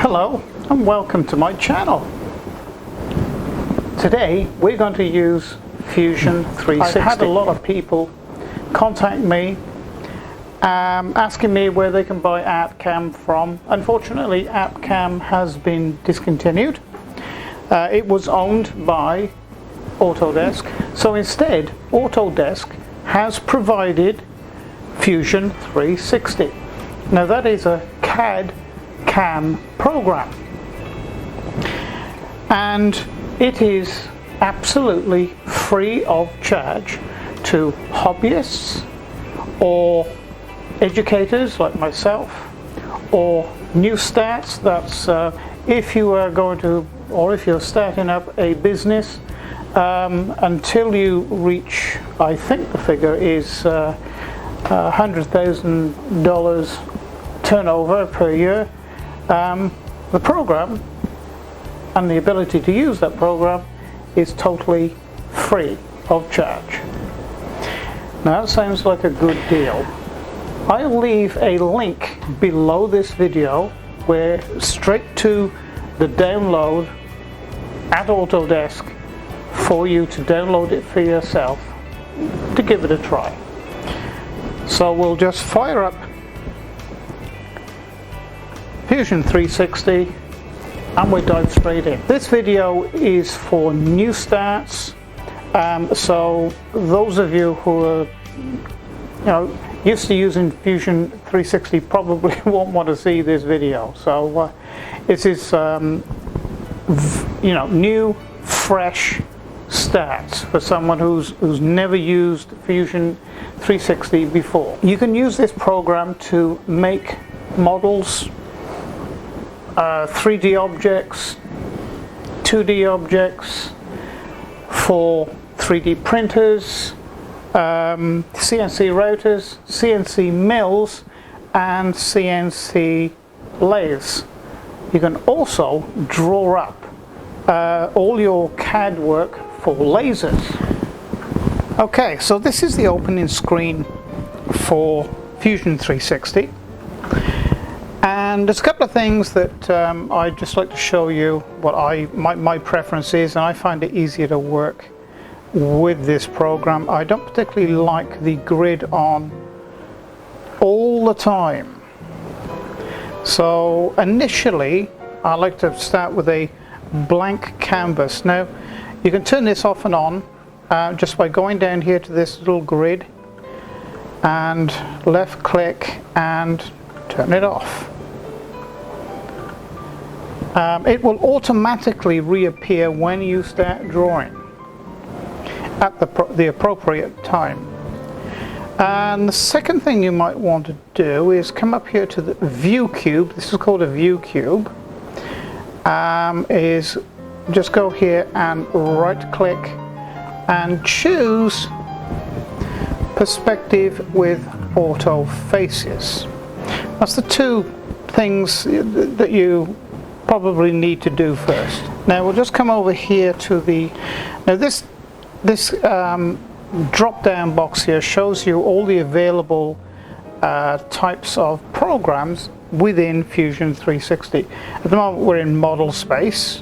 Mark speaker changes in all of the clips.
Speaker 1: Hello and welcome to my channel. Today we're going to use Fusion 360. I've had a lot of people contact me asking me where they can buy ArtCAM from. Unfortunately, ArtCAM has been discontinued. It was owned by Autodesk, so instead Autodesk has provided Fusion 360. Now that is a CAD/CAM program, and it is absolutely free of charge to hobbyists or educators like myself, or new starts. That's if you are going to, or if you're starting up a business, until you reach, I think the figure is $100,000 turnover per year. The program and the ability to use that program is totally free of charge. Now that sounds like a good deal. I'll leave a link below this video where straight to the download at Autodesk for you to download it for yourself to give it a try. So we'll just fire up Fusion 360 and we dive straight in. This video is for new starts, so those of you who are used to using Fusion 360 probably won't want to see this video. So this is new, fresh starts for someone who's never used Fusion 360 before. You can use this program to make models, 3D objects, 2D objects, for 3D printers, CNC routers, CNC mills, and CNC lathes. You can also draw up all your CAD work for lasers. Okay, so this is the opening screen for Fusion 360, and there's a couple of things that I'd just like to show you what my preference is, and I find it easier to work with this program. I don't particularly like the grid on all the time, so initially I like to start with a blank canvas. Now you can turn this off and on just by going down here to this little grid and left click and turn it off. It will automatically reappear when you start drawing at the appropriate time. And the second thing you might want to do is come up here to the ViewCube. This is called a ViewCube. Is just go here and right click and choose perspective with auto faces. That's the two things that you probably need to do first. Now we'll just come over here to the, now this drop down box here shows you all the available types of programs within Fusion 360. At the moment we're in model space,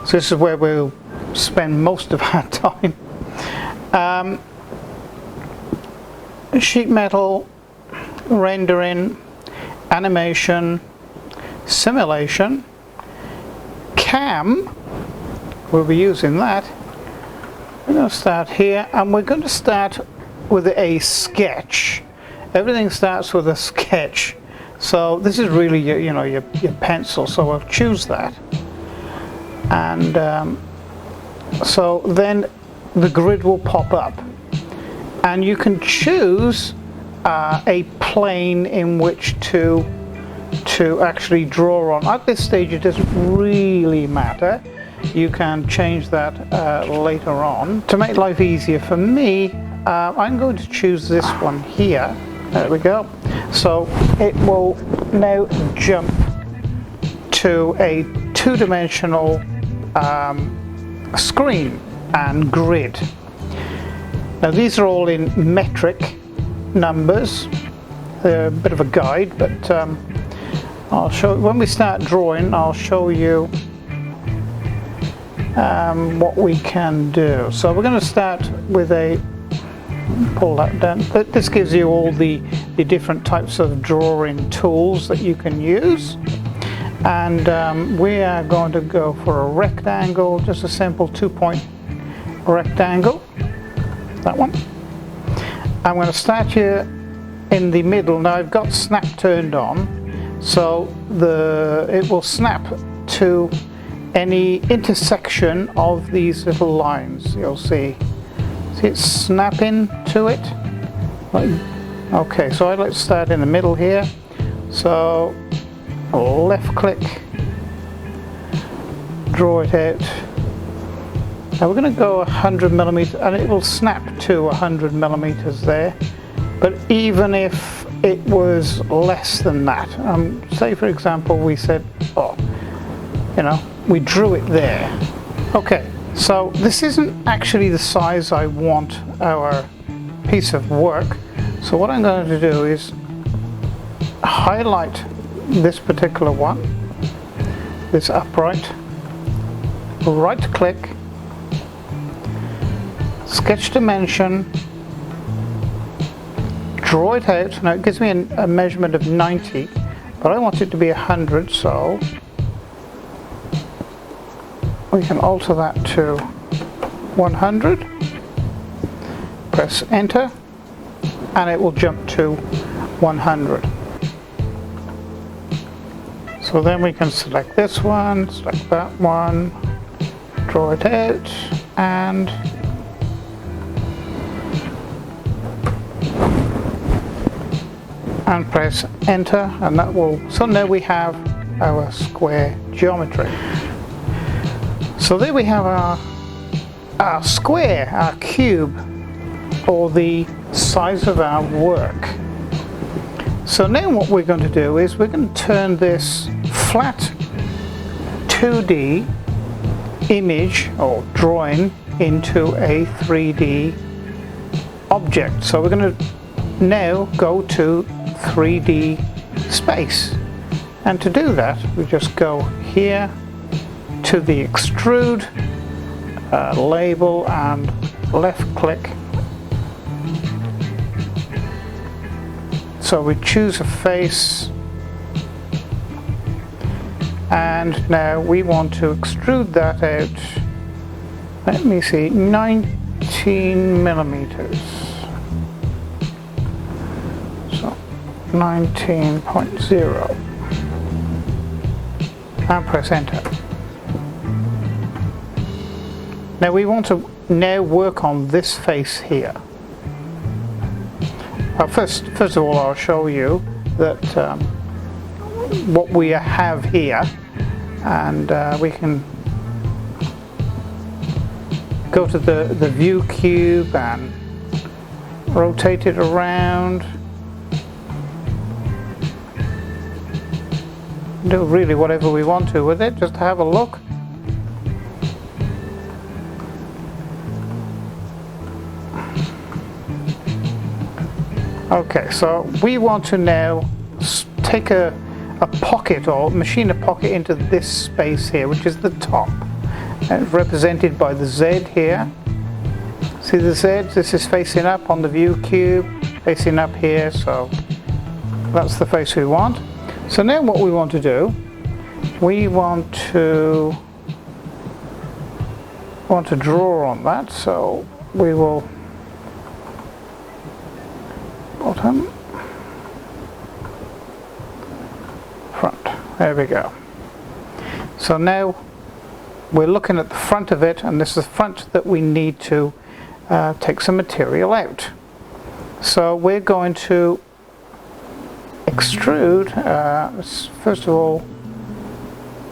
Speaker 1: so this is where we'll spend most of our time. Sheet metal, rendering, animation, simulation, CAM, we'll be using that. We're going to start here, and we're going to start with a sketch. Everything starts with a sketch. So this is really your pencil, so I'll choose that. And so then the grid will pop up. And you can choose a plane in which to actually draw on. At this stage it doesn't really matter. You can change that later on. To make life easier for me, I'm going to choose this one here. There we go. So it will now jump to a two-dimensional screen and grid. Now these are all in metric numbers. They're a bit of a guide, but I'll show, when we start drawing, I'll show you what we can do. So we're going to start with a, pull that down. This gives you all the different types of drawing tools that you can use. And we are going to go for a rectangle, just a simple 2-point rectangle, that one. I'm going to start here in the middle. Now I've got snap turned on, so it will snap to any intersection of these little lines. You'll see it snapping to it. Okay, so I'd like to start in the middle here. So left click, draw it out. Now we're going to go 100 millimeters, and it will snap to 100 millimeters there. But even if it was less than that, say for example we said, oh, you know, we drew it there. Okay, so this isn't actually the size I want our piece of work. So what I'm going to do is highlight this particular one, this upright, right click, sketch dimension, draw it out. Now it gives me a measurement of 90, but I want it to be 100, so we can alter that to 100, press enter, and it will jump to 100. So then we can select this one, select that one, draw it out, and press enter, and that will, so now we have our square geometry. So there we have our square, our cube, or the size of our work. So now what we're going to do is we're going to turn this flat 2D image or drawing into a 3D object. So we're going to now go to 3D space, and to do that we just go here to the extrude label and left click. So we choose a face, and now we want to extrude that out, let me see, 19 millimeters. So 19.0, and press enter. Now we want to now work on this face here. First of all, I'll show you that what we have here, and we can go to the view cube and rotate it around. Do really whatever we want to with it, just to have a look. Okay, so we want to now take a pocket, or machine a pocket into this space here, which is the top, represented by the Z here. See the Z? This is facing up on the view cube, facing up here, so that's the face we want. So now what we want to do, we want to draw on that, so we will bottom, front, there we go. So now we're looking at the front of it, and this is the front that we need to take some material out. So we're going to extrude, first of all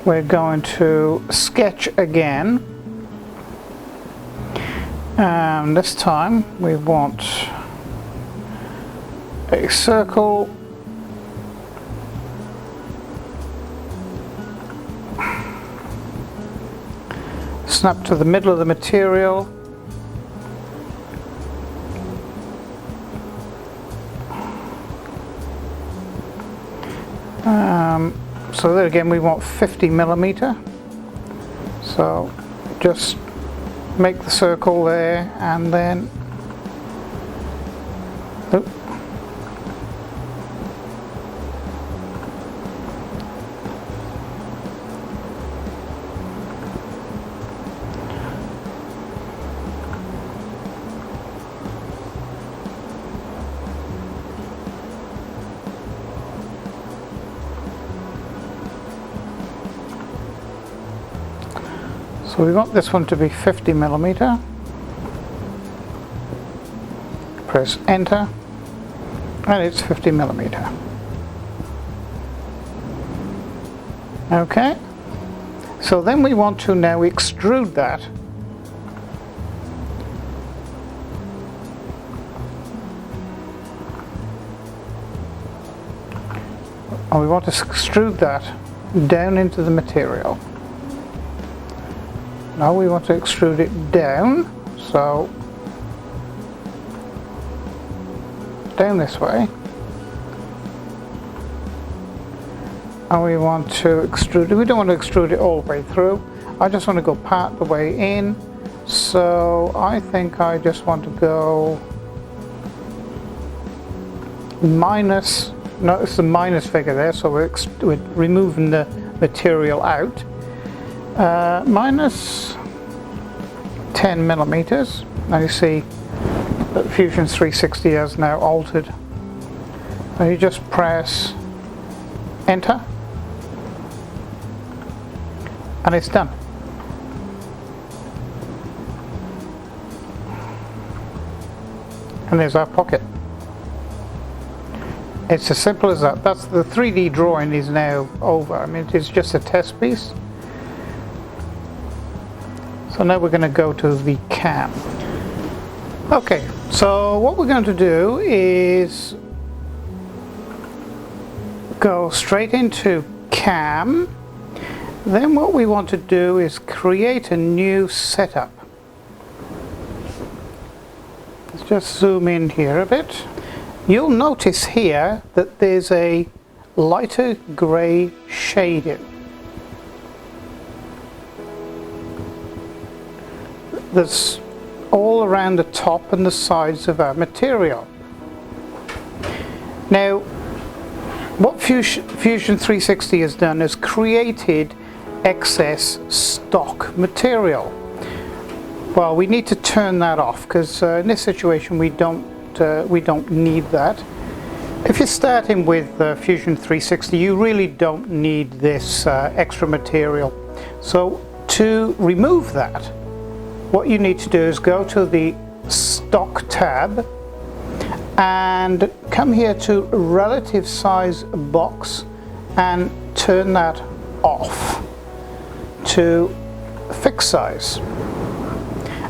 Speaker 1: we're going to sketch again, and this time we want a circle, snap to the middle of the material, So there again we want 50 millimeter. So just make the circle there and then so we want this one to be 50 millimeter. Press enter and it's 50 millimeter. Okay, so then we want to now extrude that. And we want to extrude that down into the material. Now we want to extrude it down, so down this way. And we want to extrude it. We don't want to extrude it all the way through. I just want to go part the way in. So I think I just want to go minus, notice the minus figure there, so we're removing the material out. Minus 10 millimeters. Now you see that Fusion 360 has now altered. And you just press enter and it's done. And there's our pocket. It's as simple as that. That's the 3D drawing is now over. I mean, it is just a test piece. So now we're going to go to the CAM. Okay, so what we're going to do is go straight into CAM. Then what we want to do is create a new setup. Let's just zoom in here a bit. You'll notice here that there's a lighter grey shading. That's all around the top and the sides of our material. Now, what Fusion 360 has done is created excess stock material. Well, we need to turn that off because in this situation we don't need that. If you're starting with Fusion 360, you really don't need this extra material. So to remove that, what you need to do is go to the Stock tab and come here to Relative Size Box and turn that off to Fixed Size.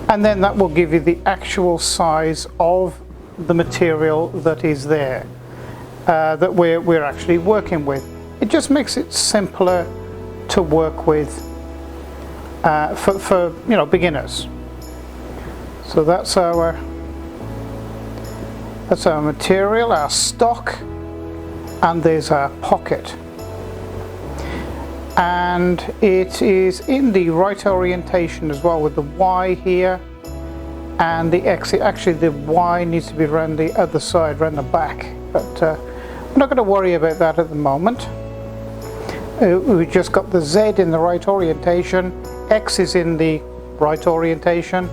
Speaker 1: And then that will give you the actual size of the material that is there, that we're actually working with. It just makes it simpler to work with for beginners. So that's our material, our stock, and there's our pocket. And it is in the right orientation as well, with the Y here and the X. Actually the Y needs to be around the other side, around the back, but we're not going to worry about that at the moment. We've just got the Z in the right orientation, X is in the right orientation,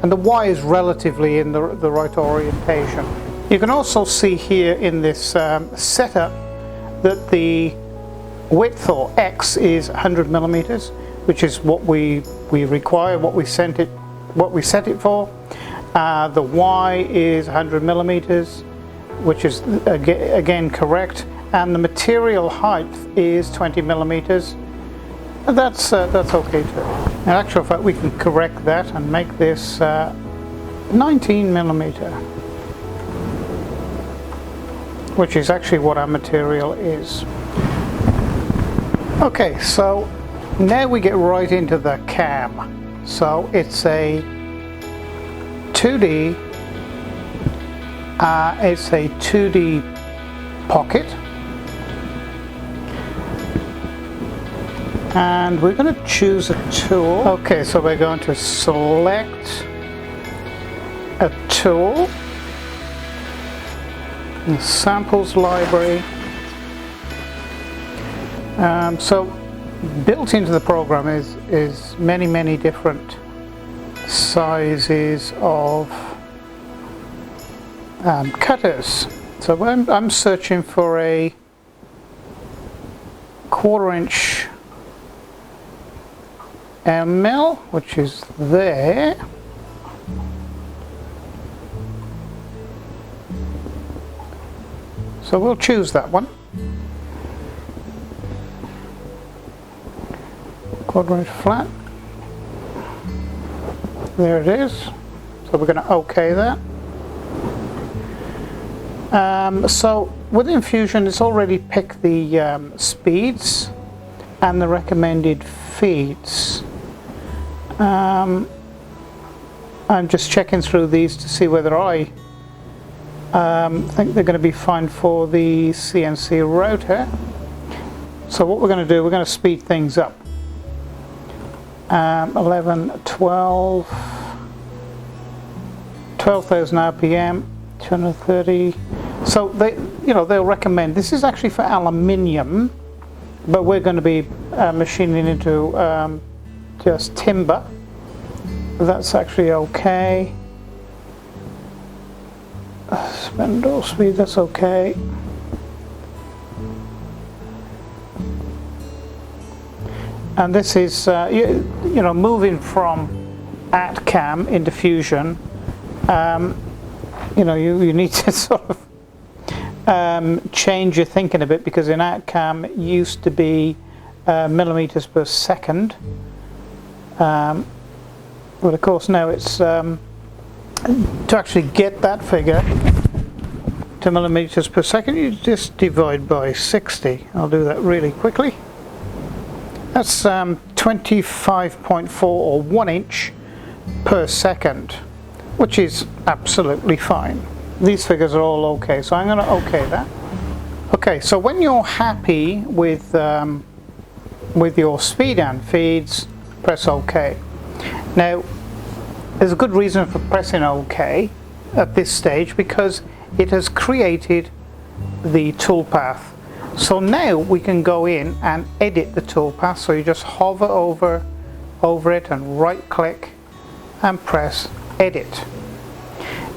Speaker 1: and the Y is relatively in the right orientation. You can also see here in this setup that the width, or X, is 100 millimeters, which is what we require, what we set it for. The Y is 100 millimeters, which is again correct, and the material height is 20 millimeters. That's okay too. In actual fact, we can correct that and make this 19 millimeter, which is actually what our material is. Okay, so now we get right into the CAM. So it's a 2D pocket. and we're going to choose a tool. Okay, so we're going to select a tool, the samples library. So built into the program is many different sizes of cutters. So I'm searching for a 1/4 inch mill, which is there. So we'll choose that one. 1/4 inch flat. There it is. So we're going to OK that. So within Fusion, it's already picked the speeds and the recommended feeds. I'm just checking through these to see whether I think they're going to be fine for the CNC router. So what we're going to do, we're going to speed things up. 11, 12, 12,000 RPM, 230. So they'll recommend. This is actually for aluminium, but we're going to be machining into just timber. That's actually okay. Spindle speed, that's okay. And this is moving from ArtCAM into Fusion. You need to sort of change your thinking a bit, because in ArtCAM it used to be millimeters per second, but of course now it's to actually get that figure to millimeters per second, you just divide by 60. I'll do that really quickly. That's 25.4 or 1 inch per second, which is absolutely fine. These figures are all okay, so I'm going to OK that. Okay, so when you're happy with your speed and feeds, press OK. Now, there's a good reason for pressing OK at this stage, because it has created the toolpath. So now we can go in and edit the toolpath. So you just hover over it and right click and press edit.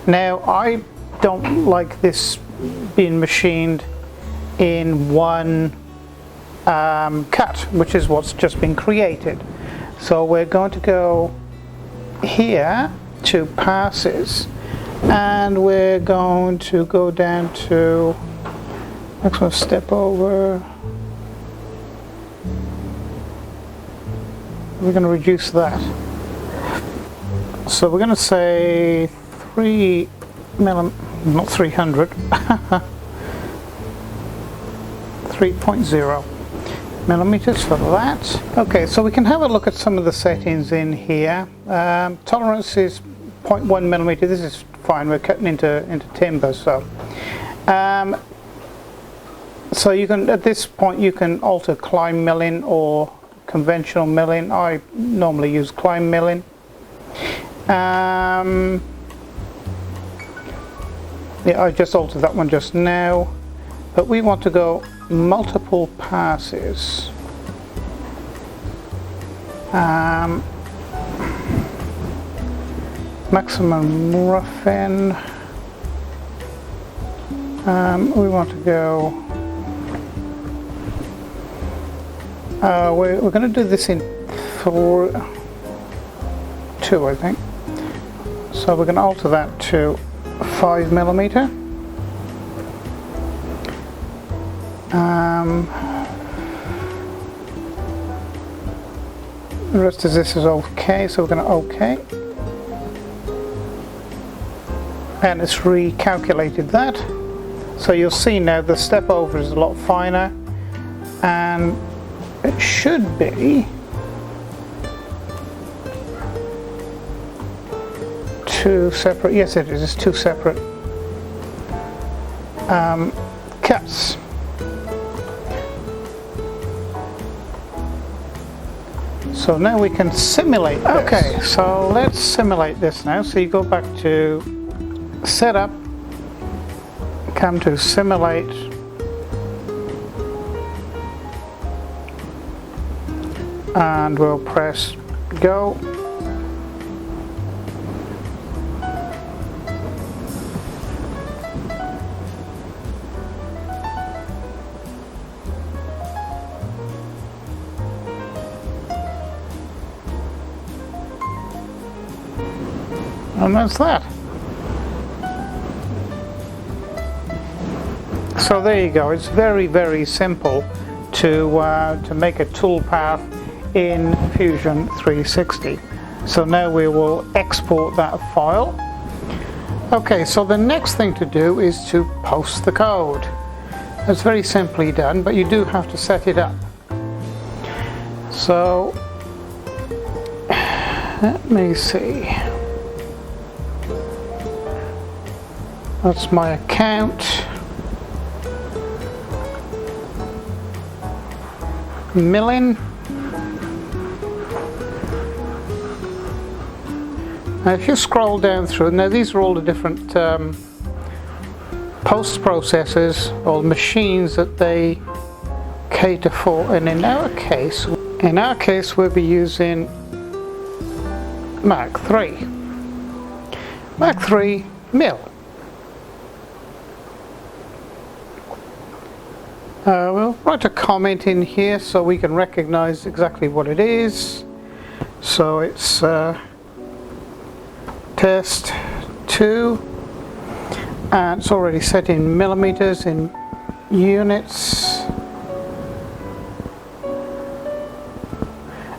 Speaker 1: Now I don't like this being machined in one cut, which is what's just been created. So we're going to go here to passes, and we're going to go down to next one, step over. We're going to reduce that. So we're going to say 3 not 300, 3.0 millimeters for that. Okay, so we can have a look at some of the settings in here. Tolerance is 0.1 millimeter. This is fine. We're cutting into timber, so. So you can, at this point, you can alter climb milling or conventional milling. I normally use climb milling. Yeah, I just altered that one just now, but we want to go multiple passes. Maximum roughing. We want to go. We're going to do this in 2, I think. So we're going to alter that to 5 millimeter. The rest of this is okay, so we're going to OK. And it's recalculated that. So you'll see now the step over is a lot finer, and it should be 2 separate, yes it is, it's 2 separate cuts. So now we can simulate this. Okay, so let's simulate this now. So you go back to Setup, come to Simulate, and we'll press Go. And that's that. So there you go. It's very, very simple to make a toolpath in Fusion 360. So now we will export that file. Okay, so the next thing to do is to post the code. It's very simply done, but you do have to set it up. So let me see. That's my account. Milling. Now if you scroll down through, now these are all the different post processors or machines that they cater for, and in our case we'll be using Mark 3. Mark 3 mill. We'll write a comment in here so we can recognize exactly what it is. So it's test 2, and it's already set in millimeters, in units,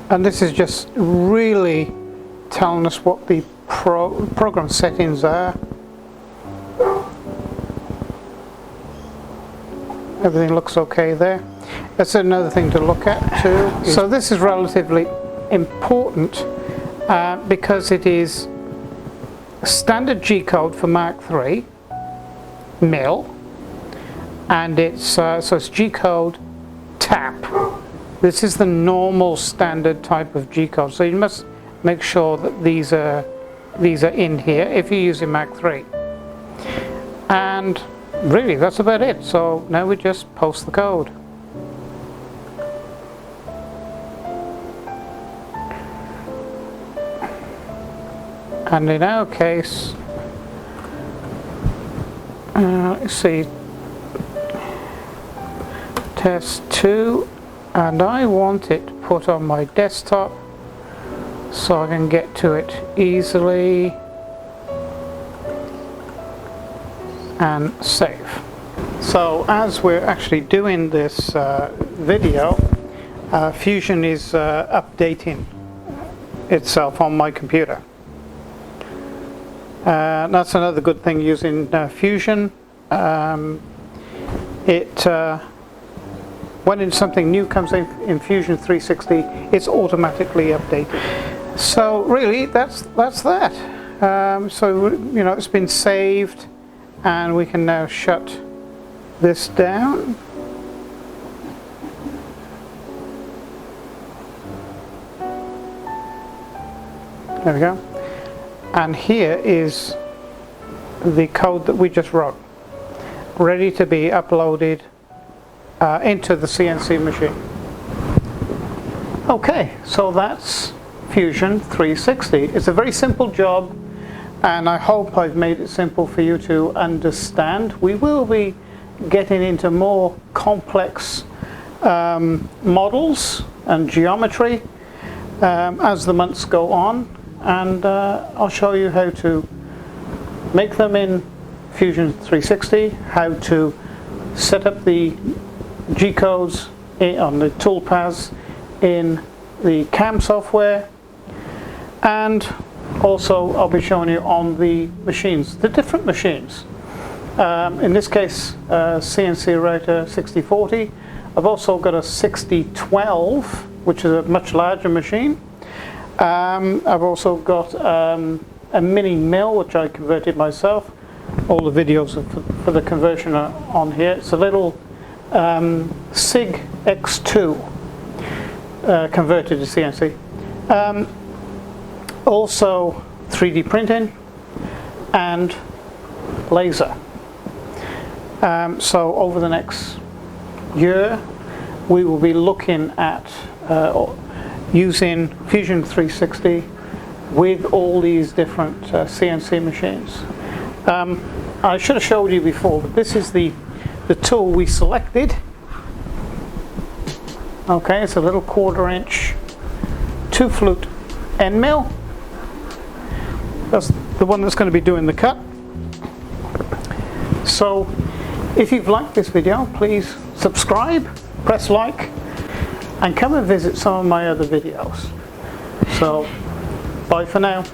Speaker 1: and this is just really telling us what the program settings are. Everything looks okay there. That's another thing to look at too. So this is relatively important because it is standard G code for Mark III mill, and it's so it's G code tap. This is the normal standard type of G code. So you must make sure that these are in here if you're using Mark III. And really, that's about it. So now we just post the code. And in our case, let's see, test 2, and I want it put on my desktop so I can get to it easily and save. So as we're actually doing this video, Fusion is updating itself on my computer. That's another good thing using Fusion. When something new comes in Fusion 360, it's automatically updated. So really, that's that. So you know, it's been saved, and we can now shut this down. There we go. And here is the code that we just wrote, ready to be uploaded into the CNC machine. Okay, so that's Fusion 360. It's a very simple job, and I hope I've made it simple for you to understand. We will be getting into more complex models and geometry as the months go on, and I'll show you how to make them in Fusion 360, how to set up the G-codes on the toolpaths in the CAM software, and also I'll be showing you on the machines, the different machines. In this case, CNC router 6040. I've also got a 6012, which is a much larger machine. I've also got a mini mill, which I converted myself. All the videos for the conversion are on here. It's a little SIG X2. converted to CNC. Also 3D printing and laser. So over the next year we will be looking at using Fusion 360 with all these different CNC machines. I should have showed you before, but this is the tool we selected. Okay, it's a little 1/4 inch 2-flute end mill. That's the one that's going to be doing the cut. So if you've liked this video, please subscribe, press like, and come and visit some of my other videos. So bye for now.